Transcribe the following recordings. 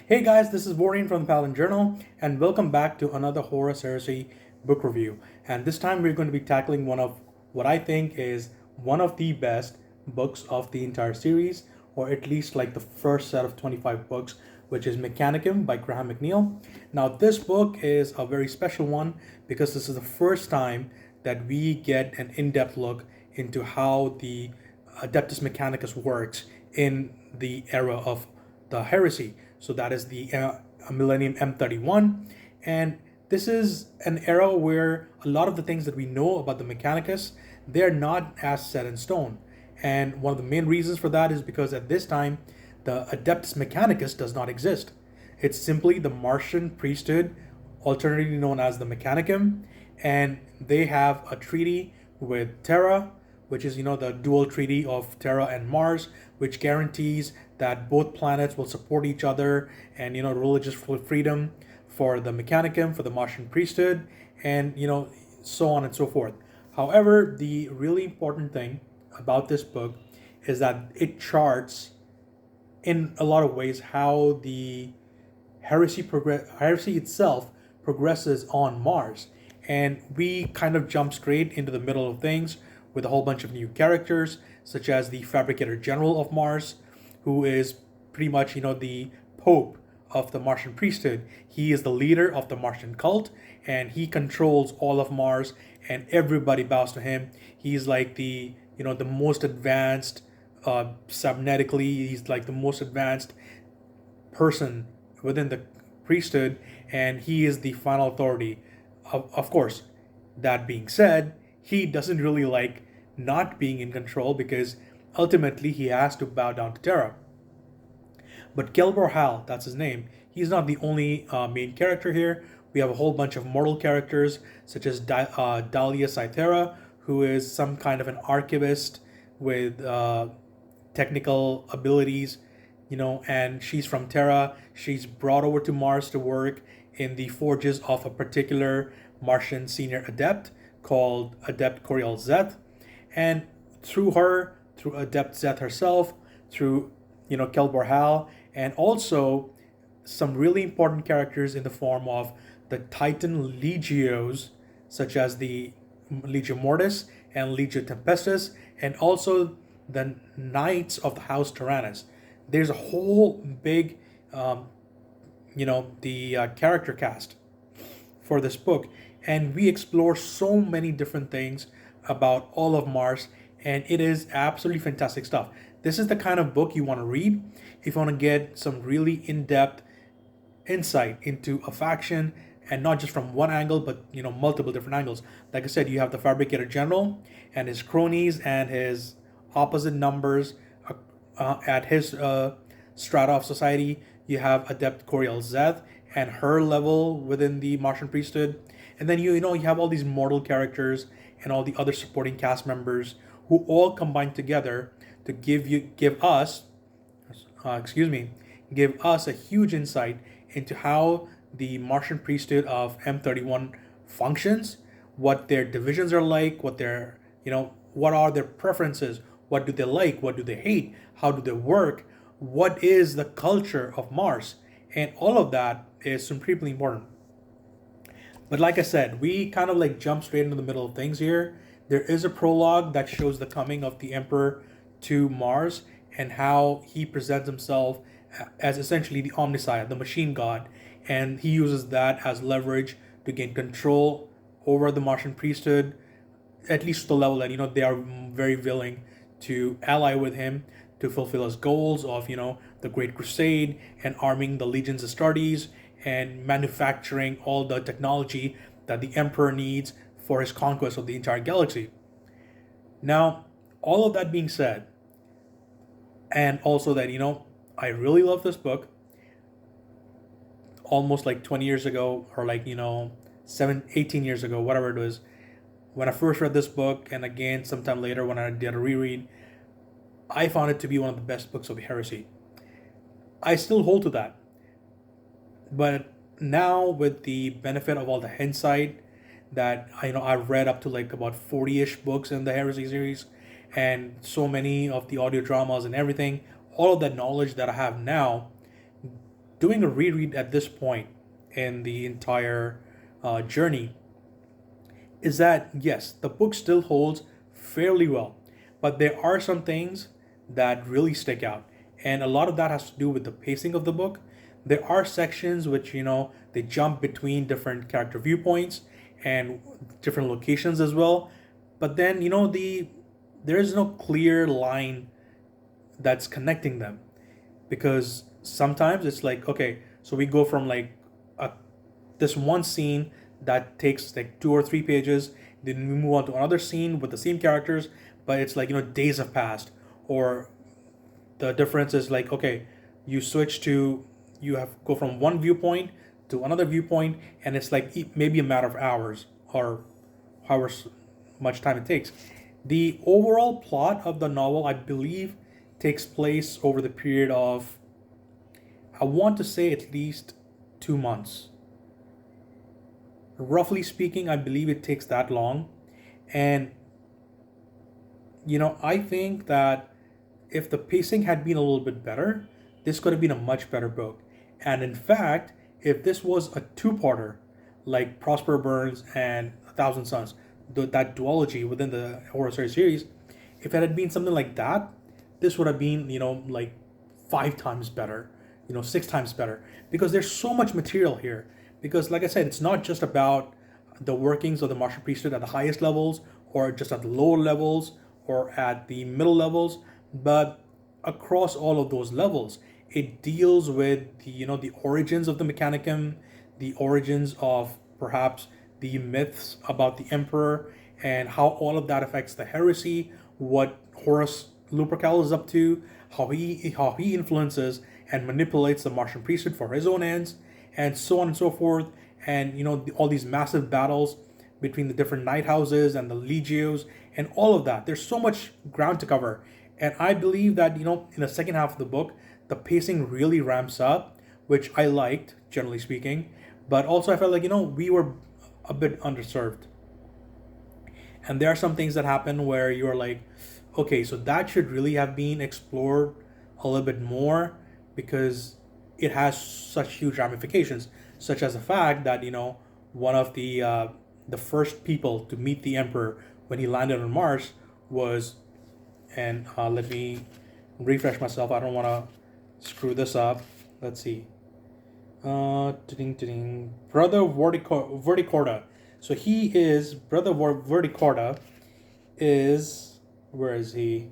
Hey guys, this is Warren from the Paladin Journal, and welcome back to another Horus Heresy book review. And this time we're going to be tackling one of what I think is one of the best books of the entire series, or at least like the first set of 25 books, which is Mechanicum by Graham McNeill. Now, this book is a very special one because this is the first time that we get an in depth look into how the Adeptus Mechanicus works in the era of the heresy. So that is the Millennium M31. And this is an era where a lot of the things that we know about the Mechanicus, they're not as set in stone. And one of the main reasons for that is because at this time, the Adeptus Mechanicus does not exist. It's simply the Martian priesthood, alternatively known as the Mechanicum, and they have a treaty with Terra, which is the dual treaty of Terra and Mars, which guarantees that both planets will support each other, and religious freedom for the Mechanicum, for the Martian priesthood, and so on and so forth. However, the really important thing about this book is that it charts in a lot of ways how the heresy itself progresses on Mars. And we kind of jump straight into the middle of things with a whole bunch of new characters, such as the Fabricator General of Mars, who is pretty much, the Pope of the Martian priesthood. He is the leader of the Martian cult, and he controls all of Mars, and everybody bows to him. He's like the most advanced, cybernetically, he's like the most advanced person within the priesthood, and he is the final authority. Of course, that being said, he doesn't really like not being in control because ultimately he has to bow down to Terra. But Kelbor Hal, that's his name, he's not the only main character here. We have a whole bunch of mortal characters such as Dahlia Cythera, who is some kind of an archivist with technical abilities, and she's from Terra. She's brought over to Mars to work in the forges of a particular Martian senior adept called Adept Coriel Zeth. And through her, through Adept Zeth herself, through Kelbor Hal, and also some really important characters in the form of the Titan Legios, such as the Legio Mortis and Legio Tempestus, and also the Knights of the House Tyrannus. There's a whole big, the character cast for this book, and we explore so many different things about all of Mars, and it is absolutely fantastic stuff. This is the kind of book you want to read if you want to get some really in-depth insight into a faction, and not just from one angle, but multiple different angles. Like I said, you have the Fabricator General and his cronies and his opposite numbers at his strata of society. You have Adept Coriel Zeth and her level within the Martian priesthood, and then you have all these mortal characters and all the other supporting cast members who all combine together to give us a huge insight into how the Martian priesthood of M31 functions, what their divisions are like, what are their preferences, what do they like, what do they hate, how do they work, what is the culture of Mars, and all of that is supremely important. But like I said, we kind of like jump straight into the middle of things here. There is a prologue that shows the coming of the Emperor to Mars and how he presents himself as essentially the Omnissiah, the machine god, and he uses that as leverage to gain control over the Martian priesthood, at least to the level that they are very willing to ally with him to fulfill his goals of the Great Crusade and arming the legions Astartes and manufacturing all the technology that the Emperor needs for his conquest of the entire galaxy. Now, all of that being said, and also that I really love this book. Almost like 20 years ago, or like 18 years ago, whatever it was, when I first read this book, and again sometime later when I did a reread, I found it to be one of the best books of heresy. I still hold to that. But now, with the benefit of all the hindsight that I've read up to like about 40-ish books in the heresy series, and so many of the audio dramas and everything, all of that knowledge that I have now doing a reread at this point in the entire journey is that yes, the book still holds fairly well, but there are some things that really stick out, and a lot of that has to do with the pacing of the book. There are sections which they jump between different character viewpoints and different locations as well, but then there is no clear line that's connecting them, because sometimes it's like, okay, so we go from like a, this one scene that takes like 2 or 3 pages, then we move on to another scene with the same characters, but it's like days have passed, or the difference is like, okay, you switch to you have go from one viewpoint to another viewpoint, and it's like maybe a matter of hours or however much time it takes. The overall plot of the novel, I believe, takes place over the period of, I want to say, at least 2 months. Roughly speaking, I believe it takes that long. And, I think that if the pacing had been a little bit better, this could have been a much better book. And in fact, if this was a two-parter, like Prosper Burns and A Thousand Suns, that duology within the Horus Heresy series, if it had been something like that, this would have been, like 5 times better, 6 times better, because there's so much material here. Because, like I said, it's not just about the workings of the Martial priesthood at the highest levels, or just at the lower levels, or at the middle levels, but across all of those levels, it deals with the origins of the Mechanicum, the origins of perhaps the myths about the Emperor, and how all of that affects the heresy, what Horus Lupercal is up to, how he influences and manipulates the Martian priesthood for his own ends, and so on and so forth. And all these massive battles between the different knight houses and the legios and all of that. There's so much ground to cover, and I believe that in the second half of the book, the pacing really ramps up, which I liked, generally speaking. But also I felt like we were a bit underserved, and there are some things that happen where you're like, okay, so that should really have been explored a little bit more, because it has such huge ramifications, such as the fact that one of the first people to meet the Emperor when he landed on Mars was, and let me refresh myself, I don't want to screw this up. Let's see. Brother Verticorda. So he is Brother Verticorda is, where is he?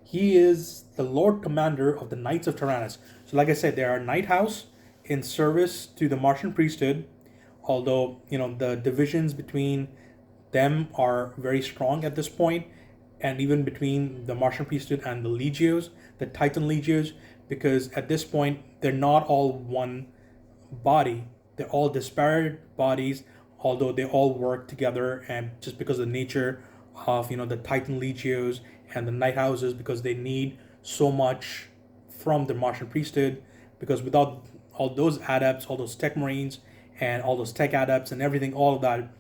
He is the Lord Commander of the Knights of Tyrannus. So like I said, they are a knight house in service to the Martian priesthood, although the divisions between them are very strong at this point, and even between the Martian priesthood and the legios, the Titan legios, because at this point they're not all one body, they're all disparate bodies, although they all work together. And just because of the nature of the Titan legios and the night houses, because they need so much from the Martian priesthood, because without all those adepts, all those tech marines, and all those tech adepts and everything, all of that,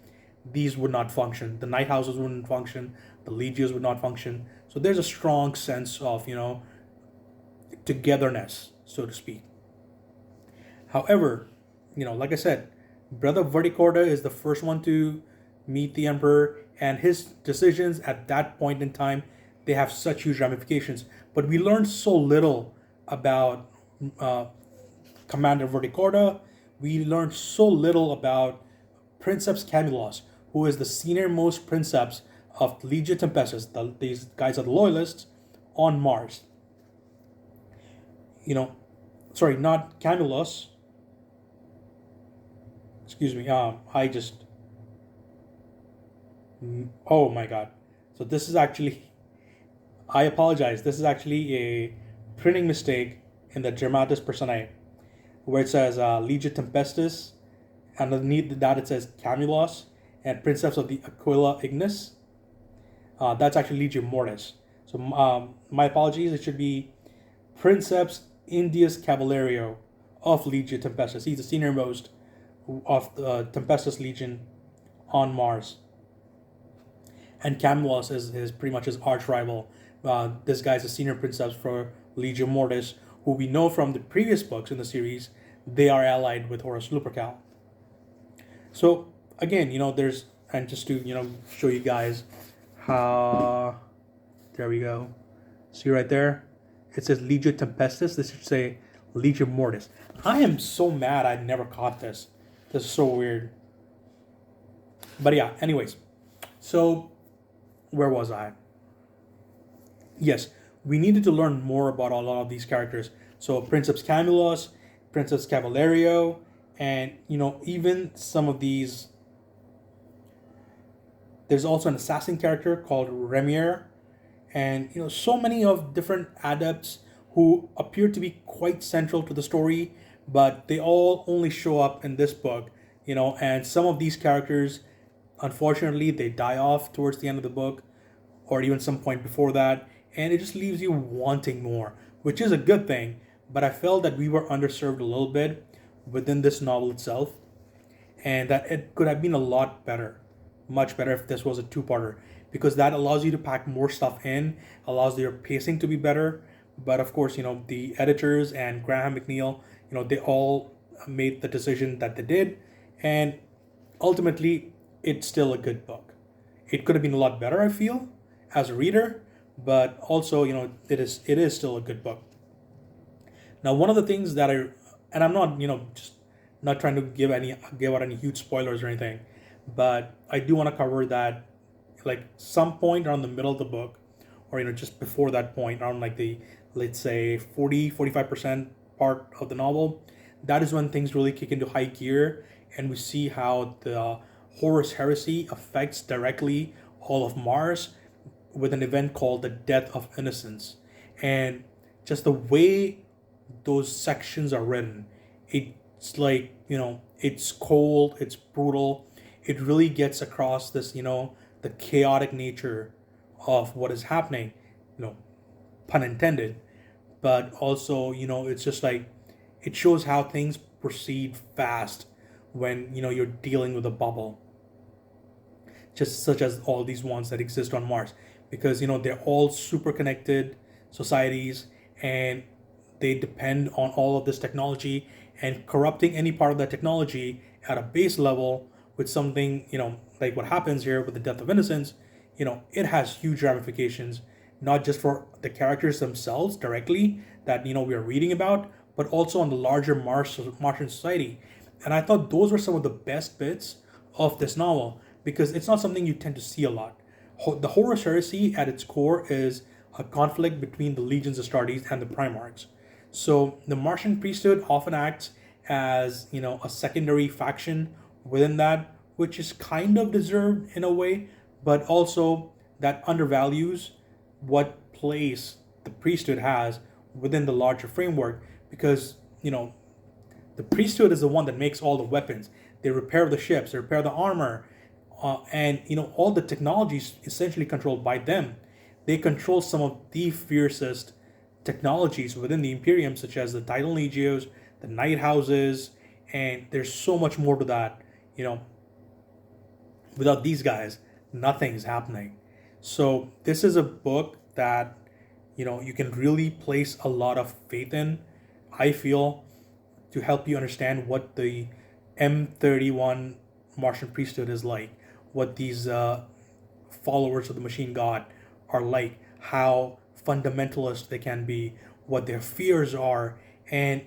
these would not function. The night houses wouldn't function, the legios would not function. So there's a strong sense of togetherness, so to speak. However, like I said, Brother Verticorda is the first one to meet the Emperor, and his decisions at that point in time, they have such huge ramifications. But we learned so little about Commander Verticorda. We learned so little about Princeps Camulus, who is the senior most princeps of Legia Tempestus. These guys are the loyalists on Mars. Sorry, not Camulus. Excuse me. Oh my God. So this is actually, I apologize. This is actually a printing mistake in the Dramatis Personae, where it says Legia Tempestus, and underneath that it says Camulus and Princeps of the Aquila Ignis. That's actually Legia Mortis. So my apologies. It should be Princeps Indius Cavallerio of Legia Tempestus. He's the senior most of the Tempestus Legion on Mars. And Camulus is pretty much his arch rival. This guy's a senior princeps for Legia Mortis, who we know from the previous books in the series they are allied with Horus Lupercal. So again, there's, and just to show you guys how, there we go. See right there, it says Legio Tempestus. This should say Legio Mortis. I am so mad I never caught this. This is so weird. But yeah, anyways. So where was I? Yes, we needed to learn more about a lot of these characters. So Princeps Camulus, Princeps Cavalerio, and even some of these. There's also an assassin character called Remier, and so many of different adepts who appear to be quite central to the story, but they all only show up in this book. And some of these characters, unfortunately, they die off towards the end of the book, or even some point before that, and it just leaves you wanting more, which is a good thing. But I felt that we were underserved a little bit within this novel itself, and that it could have been a lot better, much better, if this was a two-parter, because that allows you to pack more stuff in, allows your pacing to be better. But of course, the editors and Graham McNeill, they all made the decision that they did, and ultimately it's still a good book. It could have been a lot better, I feel, as a reader, but also it is still a good book. Now, one of the things that and I'm not just not trying to give out any huge spoilers or anything, but I do want to cover that, like, some point around the middle of the book, or just before that point, around like the, let's say, 45% part of the novel, that is when things really kick into high gear, and we see how the Horus Heresy affects directly all of Mars with an event called the Death of Innocence. And just the way those sections are written, it's like, it's cold, it's brutal. It really gets across this, the chaotic nature of what is happening, pun intended. But also, it's just like, it shows how things proceed fast when, you're dealing with a bubble, just such as all these ones that exist on Mars, because they're all super connected societies, and they depend on all of this technology, and corrupting any part of that technology at a base level with something, like what happens here with the Death of Innocence, it has huge ramifications, not just for the characters themselves directly that we are reading about, but also on the larger Martian society. And I thought those were some of the best bits of this novel, because it's not something you tend to see a lot. The Horus Heresy at its core is a conflict between the Legions Astartes and the Primarchs. So the Martian priesthood often acts as, a secondary faction within that, which is kind of deserved in a way, but also that undervalues what place the priesthood has within the larger framework, because, the priesthood is the one that makes all the weapons. They repair the ships, they repair the armor, and all the technology is essentially controlled by them. They control some of the fiercest technologies within the Imperium, such as the Titan Legios, the Night Houses, and there's so much more to that. Without these guys, nothing's happening. So this is a book that you can really place a lot of faith in, I feel, to help you understand what the M31 Martian priesthood is like, what these followers of the machine god are like, how fundamentalist they can be, what their fears are, and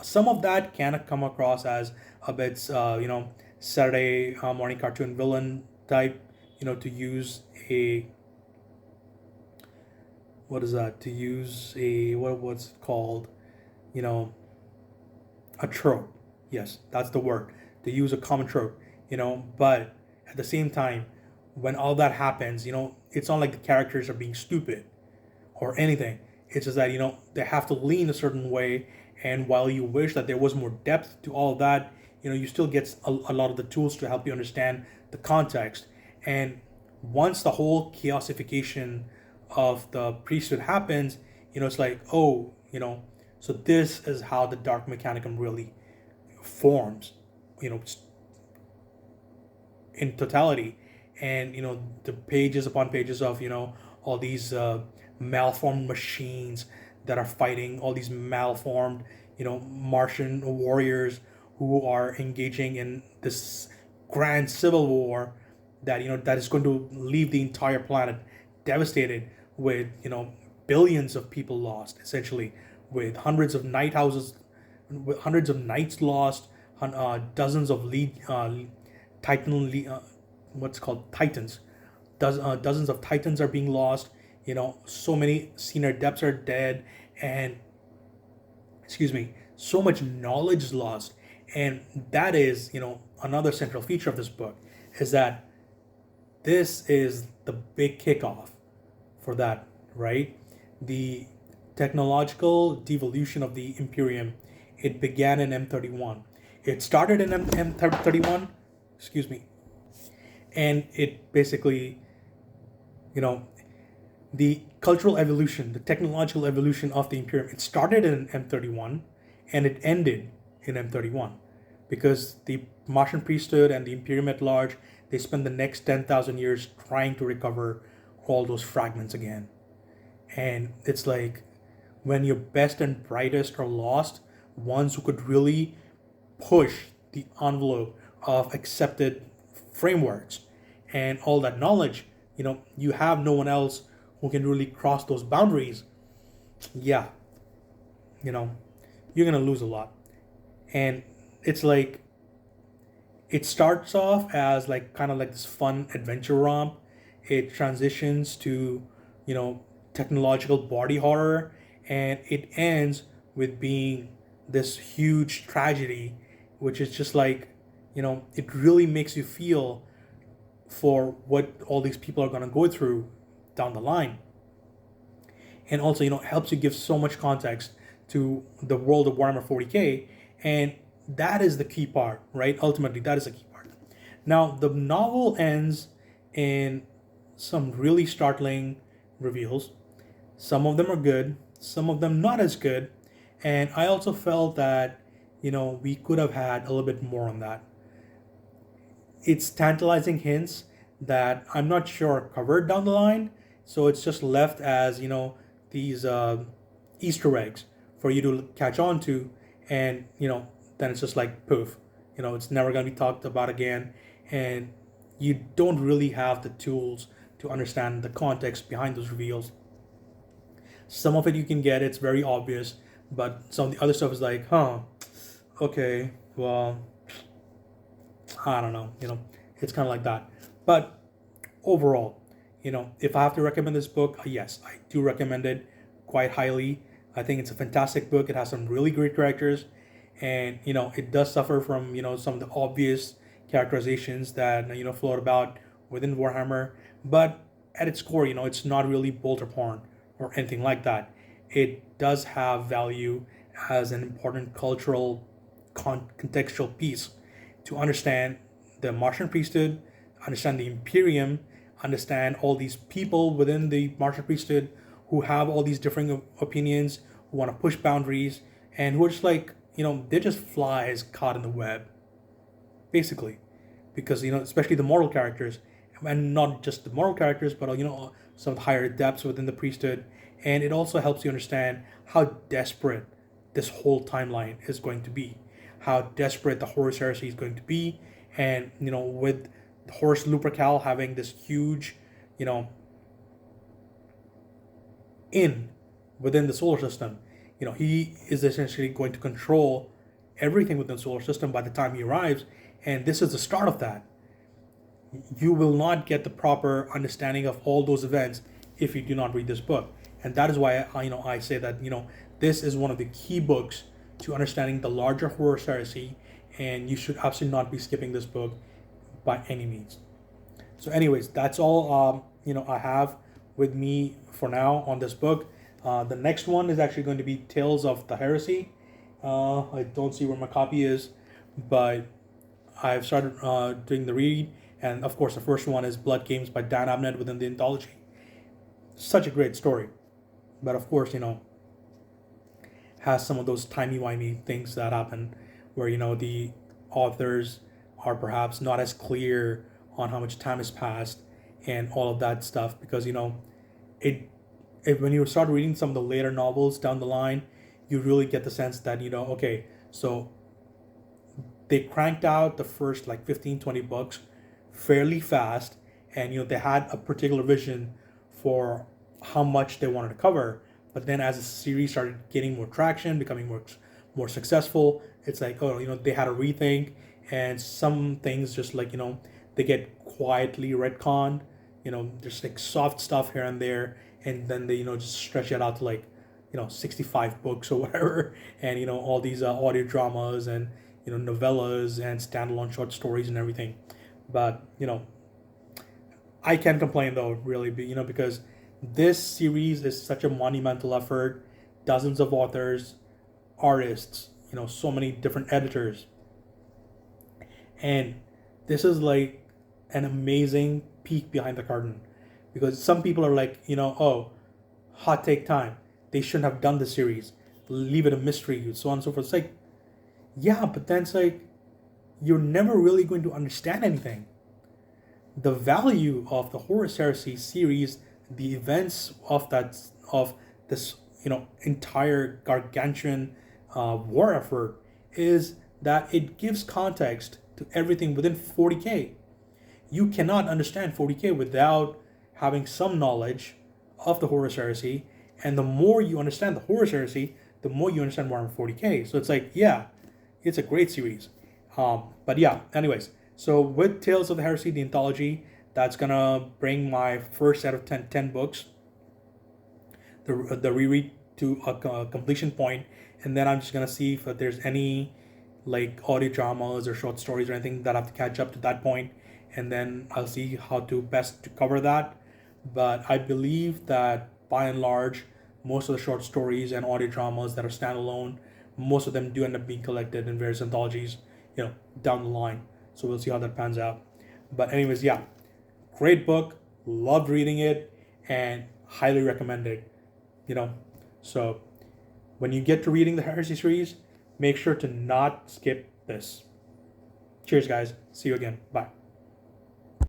some of that can come across as a bit, Saturday morning cartoon villain type, to use a, what is that? To use a, what's it called? A trope. Yes, that's the word. To use a common trope, but at the same time, when all that happens, it's not like the characters are being stupid or anything. It's just that, they have to lean a certain way. And while you wish that there was more depth to all of that, you still get a lot of the tools to help you understand the context. And once the whole chaosification of the priesthood happens, it's like, oh, so this is how the Dark Mechanicum really forms, in totality. And, the pages upon pages of, all these malformed machines that are fighting all these malformed, Martian warriors who are engaging in this grand civil war that that is going to leave the entire planet devastated with billions of people lost, essentially, with hundreds of night houses, with hundreds of knights lost, dozens of what's called titans, dozens of titans are being lost. So many senior depths are dead, and excuse me, so much knowledge is lost. And that is, another central feature of this book, is that this is the big kickoff for that, right? The technological devolution of the Imperium, it began in M31. It started in M31, excuse me, and it basically, the cultural evolution, the technological evolution of the Imperium, it started in M31 and it ended in M31 because the Martian priesthood and the Imperium at large, they spent the next 10,000 years trying to recover all those fragments again. And it's like when your best and brightest are lost, ones who could really push the envelope of accepted frameworks and all that knowledge, you have no one else who can really cross those boundaries. Yeah, you're gonna lose a lot. And it's like it starts off as like kind of like this fun adventure romp. It transitions to technological body horror, and it ends with being this huge tragedy, which is just like it really makes you feel for what all these people are going to go through down the line. And also helps you give so much context to the world of Warhammer 40k. And that is the key part, right? Ultimately, that is the key part. Now, the novel ends in some really startling reveals. Some of them are good, some of them not as good. And I also felt that we could have had a little bit more on that. It's tantalizing hints that I'm not sure are covered down the line, so it's just left as these Easter eggs for you to catch on to, and then it's just like poof, it's never gonna be talked about again, and you don't really have the tools to understand the context behind those reveals. Some of it you can get; it's very obvious, but some of the other stuff is like, okay, well, I don't know, it's kind of like that. But overall, if I have to recommend this book, yes, I do recommend it quite highly. I think it's a fantastic book. It has some really great characters, and it does suffer from some of the obvious characterizations that float about within Warhammer. But at its core, it's not really bolter porn or anything like that. It does have value as an important cultural contextual piece to understand the Martian priesthood, understand the Imperium, understand all these people within the Martian priesthood who have all these different opinions, who want to push boundaries, and who are just like, they're just flies caught in the web, basically. Because, especially the moral characters, and not just the moral characters, but, some of the higher depths within the priesthood. And it also helps you understand how desperate this whole timeline is going to be, how desperate the Horus Heresy is going to be, and, with Horus Lupercal having this huge, in within the solar system, he is essentially going to control everything within the solar system by the time he arrives, and this is the start of that. You will not get the proper understanding of all those events if you do not read this book, and that is why I say that this is one of the key books to understanding the larger Horus Heresy, and you should absolutely not be skipping this book by any means. So, anyways, that's all I have with me for now on this book. The next one is actually going to be Tales of the Heresy. I don't see where my copy is, but I've started doing the read, and of course, the first one is Blood Games by Dan Abnett within the anthology. Such a great story, but of course, has some of those timey-wimey things that happen where the authors are perhaps not as clear on how much time has passed and all of that stuff, because it when you start reading some of the later novels down the line, you really get the sense that, okay, so they cranked out the first like 15, 20 books fairly fast, and they had a particular vision for how much they wanted to cover. But then as the series started getting more traction, becoming more successful, it's like, oh, they had a rethink, and some things just like, they get quietly retconned, just like soft stuff here and there, and then they, just stretch it out to like, 65 books or whatever, and all these audio dramas and novellas and standalone short stories and everything. But I can't complain though, really, because this series is such a monumental effort. Dozens of authors, artists, so many different editors, and this is like an amazing peek behind the curtain. Because some people are like, oh, hot take time. They shouldn't have done the series. Leave it a mystery, so on and so forth. It's like, yeah, but then it's like, you're never really going to understand anything. The value of the Horus Heresy series, the events of this entire gargantuan war effort, is that it gives context to everything within 40k. You cannot understand 40k without having some knowledge of the Horus Heresy, and the more you understand the Horus Heresy, the more you understand Warhammer 40k. So it's like, yeah, it's a great series. But yeah, anyways, so with Tales of the Heresy, the anthology, that's gonna bring my first set of 10 books, the reread to a completion point, and then I'm just gonna see if there's any like audio dramas or short stories or anything that I have to catch up to that point, and then I'll see how to best to cover that. But I believe that by and large, most of the short stories and audio dramas that are standalone, most of them do end up being collected in various anthologies, down the line. So we'll see how that pans out. But anyways, yeah, great book, loved reading it, and highly recommend it. So when you get to reading the Heresy series, make sure to not skip this. Cheers, guys. See you again. Bye.